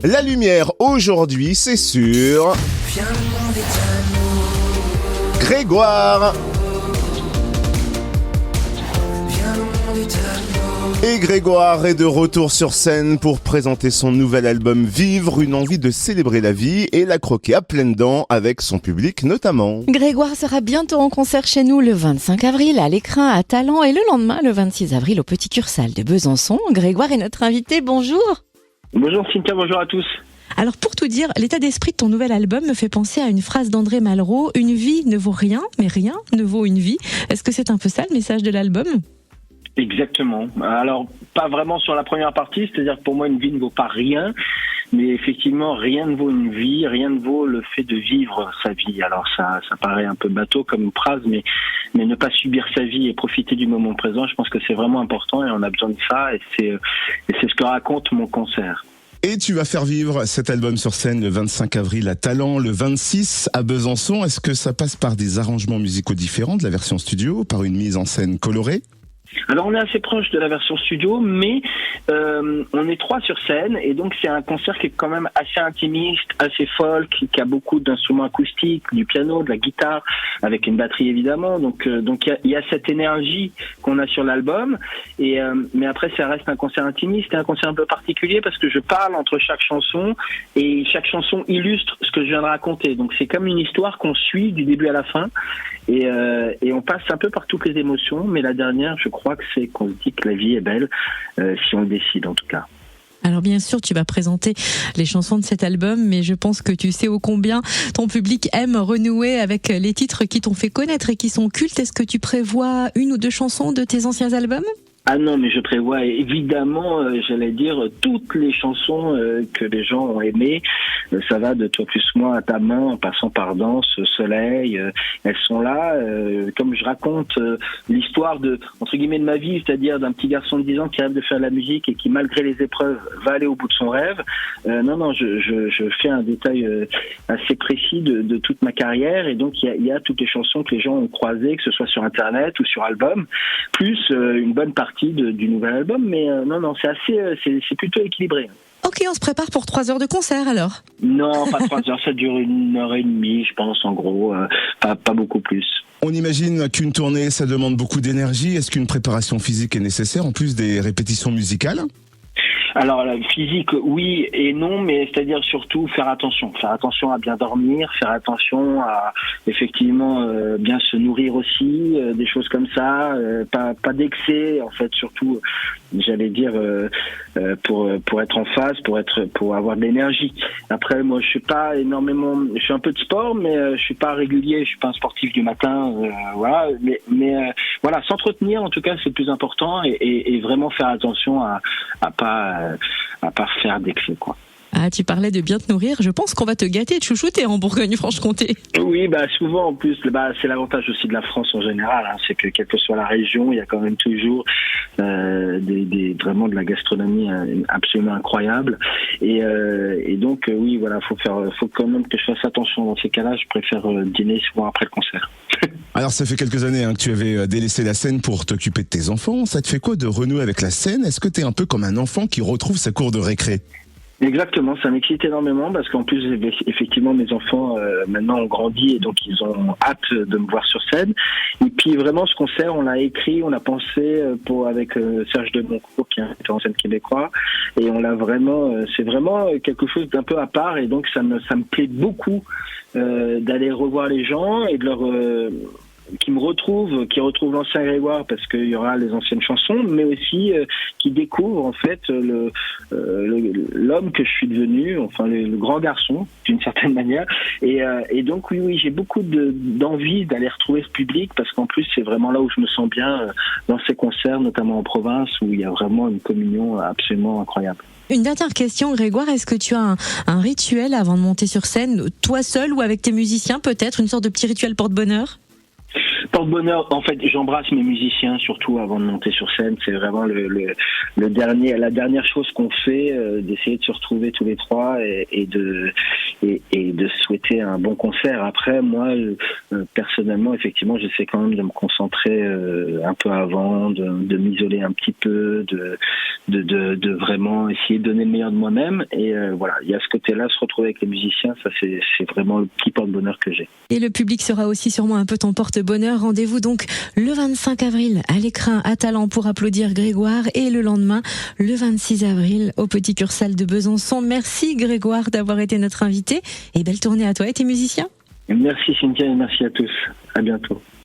La lumière aujourd'hui, c'est sur Grégoire. Et Grégoire est de retour sur scène pour présenter son nouvel album Vivre, une envie de célébrer la vie et la croquer à pleines dents avec son public notamment. Grégoire sera bientôt en concert chez nous le 25 avril à l'Écrin à Talent et le lendemain, le 26 avril, au Petit Cursal de Besançon. Grégoire est notre invité, bonjour. Bonjour Cynthia, bonjour à tous. Alors pour tout dire, l'état d'esprit de ton nouvel album me fait penser à une phrase d'André Malraux, une vie ne vaut rien, mais rien ne vaut une vie. Est-ce que c'est un peu ça le message de l'album ? Exactement. Alors, pas vraiment sur la première partie, c'est-à-dire que pour moi, une vie ne vaut pas rien, mais effectivement, rien ne vaut une vie, rien ne vaut le fait de vivre sa vie. Alors, ça paraît un peu bateau comme phrase, mais ne pas subir sa vie et profiter du moment présent, je pense que c'est vraiment important et on a besoin de ça, et c'est ce que raconte mon concert. Et tu vas faire vivre cet album sur scène le 25 avril à Talent, le 26 à Besançon. Est-ce que ça passe par des arrangements musicaux différents de la version studio, par une mise en scène colorée ? Alors on est assez proche de la version studio, mais on est 3 sur scène et donc c'est un concert qui est quand même assez intimiste, assez folk, qui a beaucoup d'instruments acoustiques, du piano, de la guitare, avec une batterie évidemment. Donc il y a cette énergie qu'on a sur l'album. Et mais après ça reste un concert intimiste et un concert un peu particulier parce que je parle entre chaque chanson et chaque chanson illustre ce que je viens de raconter. Donc c'est comme une histoire qu'on suit du début à la fin et on passe un peu par toutes les émotions. Mais la dernière, je crois que c'est qu'on se dit que la vie est belle, si on le décide en tout cas. Alors bien sûr, tu vas présenter les chansons de cet album, mais je pense que tu sais ô combien ton public aime renouer avec les titres qui t'ont fait connaître et qui sont cultes. Est-ce que tu prévois 1 ou 2 chansons de tes anciens albums ? Ah non, mais je prévois évidemment, j'allais dire, toutes les chansons que les gens ont aimées. Ça va de Toi plus moi à Ta main, en passant par Danse, Soleil. Elles sont là. Comme je raconte l'histoire de, entre guillemets, de ma vie, c'est-à-dire d'un petit garçon de 10 ans qui rêve de faire de la musique et qui, malgré les épreuves, va aller au bout de son rêve. Non, je fais un détail assez précis de toute ma carrière. Et donc, il y a toutes les chansons que les gens ont croisées, que ce soit sur Internet ou sur album, plus une bonne partie du nouvel album, mais non, c'est plutôt équilibré. Ok, on se prépare pour 3 heures de concert alors. Non, pas 3 heures, ça dure 1h30, je pense, en gros, pas beaucoup plus. On imagine qu'une tournée, ça demande beaucoup d'énergie. Est-ce qu'une préparation physique est nécessaire, en plus des répétitions musicales ? Alors la physique, oui et non, mais c'est-à-dire surtout faire attention à bien dormir, faire attention à effectivement bien se nourrir aussi, des choses comme ça, pas d'excès en fait, surtout j'allais dire pour être en phase, pour avoir de l'énergie. Après moi je suis un peu de sport, mais je suis pas régulier, je suis pas un sportif du matin, voilà, mais voilà, s'entretenir en tout cas c'est le plus important et vraiment faire attention à pas faire d'excès, quoi. Ah, tu parlais de bien te nourrir. Je pense qu'on va te gâter, te chouchouter en Bourgogne-Franche-Comté. Oui, souvent en plus, c'est l'avantage aussi de la France en général, hein, c'est que quelle que soit la région, il y a quand même toujours vraiment de la gastronomie absolument incroyable. Et donc oui, voilà, faut quand même que je fasse attention dans ces cas-là. Je préfère dîner souvent après le concert. Alors ça fait quelques années que tu avais délaissé la scène pour t'occuper de tes enfants. Ça te fait quoi de renouer avec la scène ? Est-ce que t'es un peu comme un enfant qui retrouve sa cour de récré ? Exactement, ça m'excite énormément parce qu'en plus effectivement mes enfants maintenant ont grandi et donc ils ont hâte de me voir sur scène. Et puis vraiment ce concert on l'a écrit, on l'a pensé avec Serge Demoncourt qui est un metteur en scène québécois et on l'a vraiment c'est vraiment quelque chose d'un peu à part et donc ça me plaît beaucoup d'aller revoir les gens et de leur qui retrouvent l'ancien Grégoire parce qu'il y aura les anciennes chansons, mais aussi qui découvrent en fait l'homme que je suis devenu, enfin le grand garçon d'une certaine manière. Et donc oui, j'ai beaucoup d'envie d'aller retrouver ce public parce qu'en plus c'est vraiment là où je me sens bien dans ces concerts, notamment en province où il y a vraiment une communion absolument incroyable. Une dernière question, Grégoire, est-ce que tu as un rituel avant de monter sur scène, toi seul ou avec tes musiciens peut-être, une sorte de petit rituel porte-bonheur ? porte-bonheur, en fait, j'embrasse mes musiciens surtout avant de monter sur scène. C'est vraiment la dernière chose qu'on fait, d'essayer de se retrouver tous les trois et de souhaiter un bon concert. Après, moi, personnellement, effectivement, j'essaie quand même de me concentrer un peu avant, de m'isoler un petit peu, de vraiment essayer de donner le meilleur de moi-même. Et voilà, il y a ce côté-là, se retrouver avec les musiciens, ça c'est vraiment le petit porte-bonheur que j'ai. Et le public sera aussi sûrement un peu ton porte-bonheur. Rendez-vous donc le 25 avril à l'Écrin à Talent pour applaudir Grégoire et le lendemain, le 26 avril au Petit Cursal de Besançon. Merci Grégoire d'avoir été notre invité et belle tournée à toi et tes musiciens. Merci Cynthia et merci à tous. À bientôt.